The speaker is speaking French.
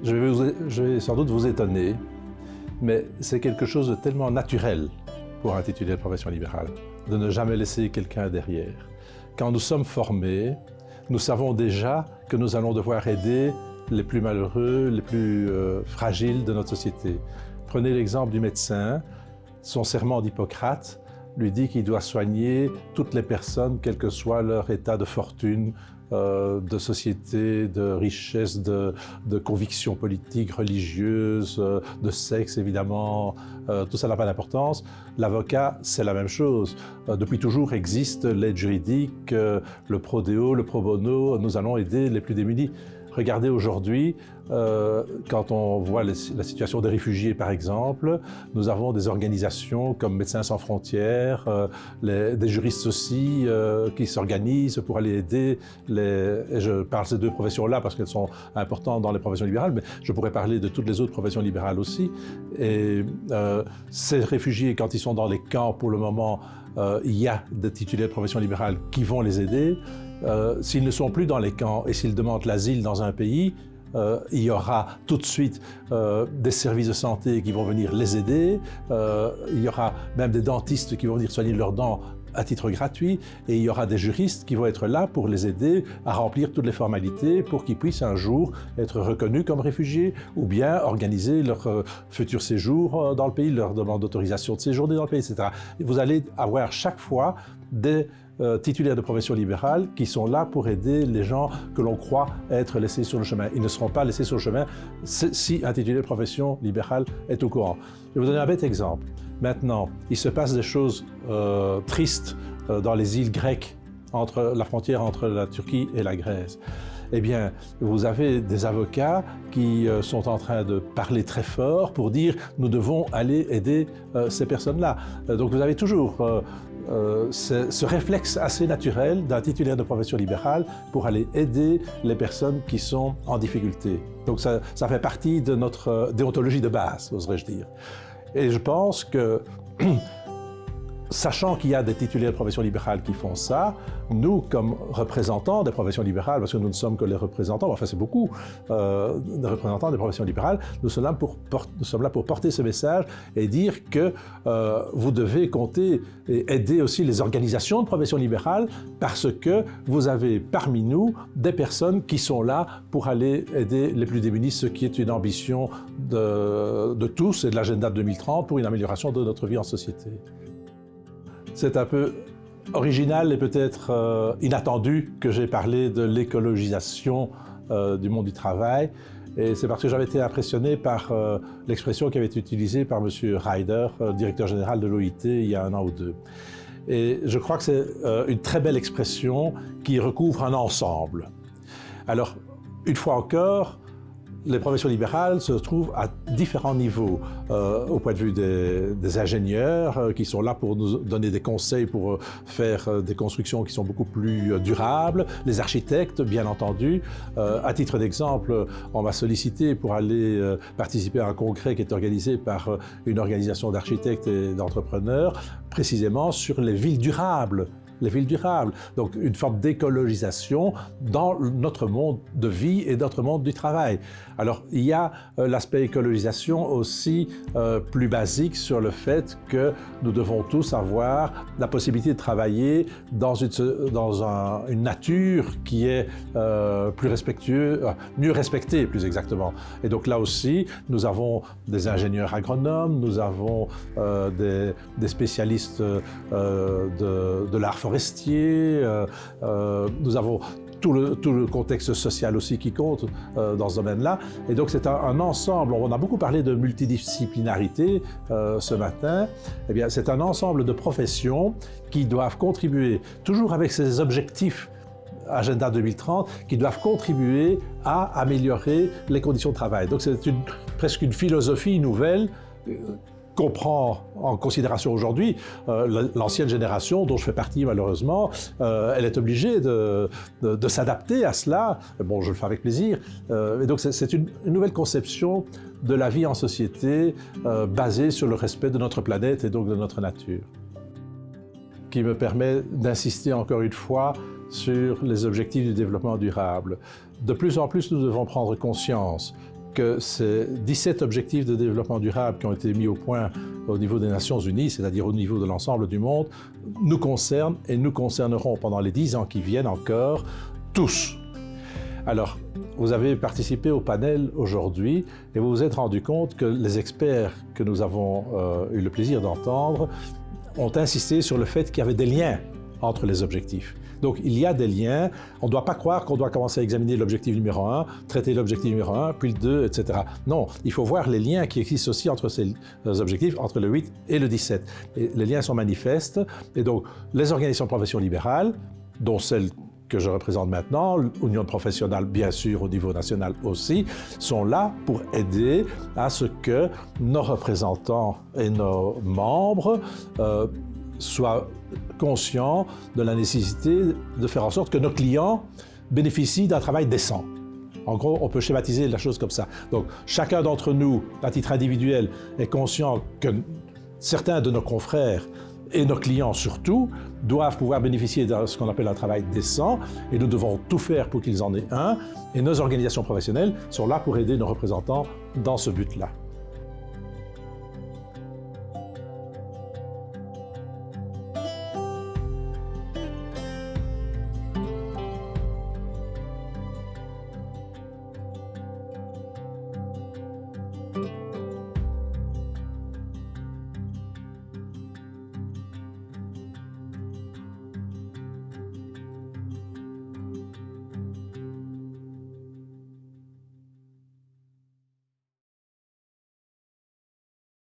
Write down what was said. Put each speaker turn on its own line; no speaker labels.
Je vais sans doute vous étonner, mais c'est quelque chose de tellement naturel pour un titulaire de profession libérale, de ne jamais laisser quelqu'un derrière. Quand nous sommes formés, nous savons déjà que nous allons devoir aider les plus malheureux, les plus fragiles de notre société. Prenez l'exemple du médecin. Son serment d'Hippocrate lui dit qu'il doit soigner toutes les personnes, quel que soit leur état de fortune, de société, de richesse, de convictions politiques, religieuses, de sexe évidemment, tout ça n'a pas d'importance. L'avocat, c'est la même chose. Depuis toujours existe l'aide juridique, le pro-deo, le pro-bono, nous allons aider les plus démunis. Regardez aujourd'hui, quand on voit la situation des réfugiés par exemple, nous avons des organisations comme Médecins sans frontières, des juristes aussi qui s'organisent pour aller aider et je parle de ces deux professions-là parce qu'elles sont importantes dans les professions libérales, mais je pourrais parler de toutes les autres professions libérales aussi. Et ces réfugiés, quand ils sont dans les camps pour le moment, il y a des titulaires de profession libérale qui vont les aider. S'ils ne sont plus dans les camps et s'ils demandent l'asile dans un pays, il y aura tout de suite des services de santé qui vont venir les aider, il y aura même des dentistes qui vont venir soigner leurs dents à titre gratuit et il y aura des juristes qui vont être là pour les aider à remplir toutes les formalités pour qu'ils puissent un jour être reconnus comme réfugiés ou bien organiser leur futur séjour dans le pays, leur demande d'autorisation de séjourner dans le pays, etc. Vous allez avoir chaque fois des titulaires de profession libérale qui sont là pour aider les gens que l'on croit être laissés sur le chemin. Ils ne seront pas laissés sur le chemin si un titulaire de profession libérale est au courant. Je vais vous donner un bête exemple. Maintenant, il se passe des choses tristes dans les îles grecques, entre la frontière entre la Turquie et la Grèce. Eh bien, vous avez des avocats qui sont en train de parler très fort pour dire « nous devons aller aider ces personnes-là ». Donc vous avez toujours ce réflexe assez naturel d'un titulaire de profession libérale pour aller aider les personnes qui sont en difficulté. Donc ça fait partie de notre déontologie de base, oserais-je dire. Et je pense que sachant qu'il y a des titulaires de profession libérale qui font ça, nous, comme représentants des professions libérales, parce que nous ne sommes que les représentants, enfin c'est beaucoup de représentants des professions libérales, nous sommes là pour porter ce message et dire que vous devez compter et aider aussi les organisations de professions libérales parce que vous avez parmi nous des personnes qui sont là pour aller aider les plus démunis, ce qui est une ambition de tous et de l'agenda 2030 pour une amélioration de notre vie en société. C'est un peu original et peut-être inattendu que j'ai parlé de l'écologisation du monde du travail. Et c'est parce que j'avais été impressionné par l'expression qui avait été utilisée par M. Ryder, directeur général de l'OIT, il y a 1 an ou 2. Et je crois que c'est une très belle expression qui recouvre un ensemble. Alors, une fois encore, les professions libérales se trouvent à différents niveaux, au point de vue des ingénieurs qui sont là pour nous donner des conseils pour faire des constructions qui sont beaucoup plus durables, les architectes bien entendu. À titre d'exemple, on m'a sollicité pour aller participer à un congrès qui est organisé par une organisation d'architectes et d'entrepreneurs, précisément sur les villes durables. Les villes durables, donc une forme d'écologisation dans notre monde de vie et notre monde du travail. Alors il y a l'aspect écologisation aussi plus basique sur le fait que nous devons tous avoir la possibilité de travailler dans une nature qui est plus respectueuse, mieux respectée plus exactement. Et donc là aussi, nous avons des ingénieurs agronomes, nous avons des spécialistes de l'art forestier, nous avons tout le contexte social aussi qui compte dans ce domaine-là. Et donc c'est un ensemble, on a beaucoup parlé de multidisciplinarité ce matin, eh bien c'est un ensemble de professions qui doivent contribuer, toujours avec ces objectifs Agenda 2030, qui doivent contribuer à améliorer les conditions de travail. Donc c'est presque une philosophie nouvelle qu'on prend en considération aujourd'hui. L'ancienne génération, dont je fais partie malheureusement, elle est obligée de s'adapter à cela. Bon, je le fais avec plaisir. Et donc c'est une nouvelle conception de la vie en société basée sur le respect de notre planète et donc de notre nature, qui me permet d'insister encore une fois sur les objectifs du développement durable. De plus en plus, nous devons prendre conscience que ces 17 objectifs de développement durable qui ont été mis au point au niveau des Nations Unies, c'est-à-dire au niveau de l'ensemble du monde, nous concernent et nous concerneront pendant les 10 ans qui viennent encore, tous. Alors, vous avez participé au panel aujourd'hui et vous vous êtes rendu compte que les experts que nous avons eu le plaisir d'entendre ont insisté sur le fait qu'il y avait des liens entre les objectifs. Donc, il y a des liens. On ne doit pas croire qu'on doit commencer à examiner l'objectif numéro 1, traiter l'objectif numéro 1, puis le 2, etc. Non, il faut voir les liens qui existent aussi entre ces objectifs, entre le 8 et le 17. Et les liens sont manifestes. Et donc, les organisations de profession libérale, dont celle que je représente maintenant, l'Union professionnelle bien sûr au niveau national aussi, sont là pour aider à ce que nos représentants et nos membres soient conscients de la nécessité de faire en sorte que nos clients bénéficient d'un travail décent. En gros, on peut schématiser la chose comme ça. Donc, chacun d'entre nous, à titre individuel, est conscient que certains de nos confrères et nos clients surtout doivent pouvoir bénéficier de ce qu'on appelle un travail décent et nous devons tout faire pour qu'ils en aient un. Et nos organisations professionnelles sont là pour aider nos représentants dans ce but-là.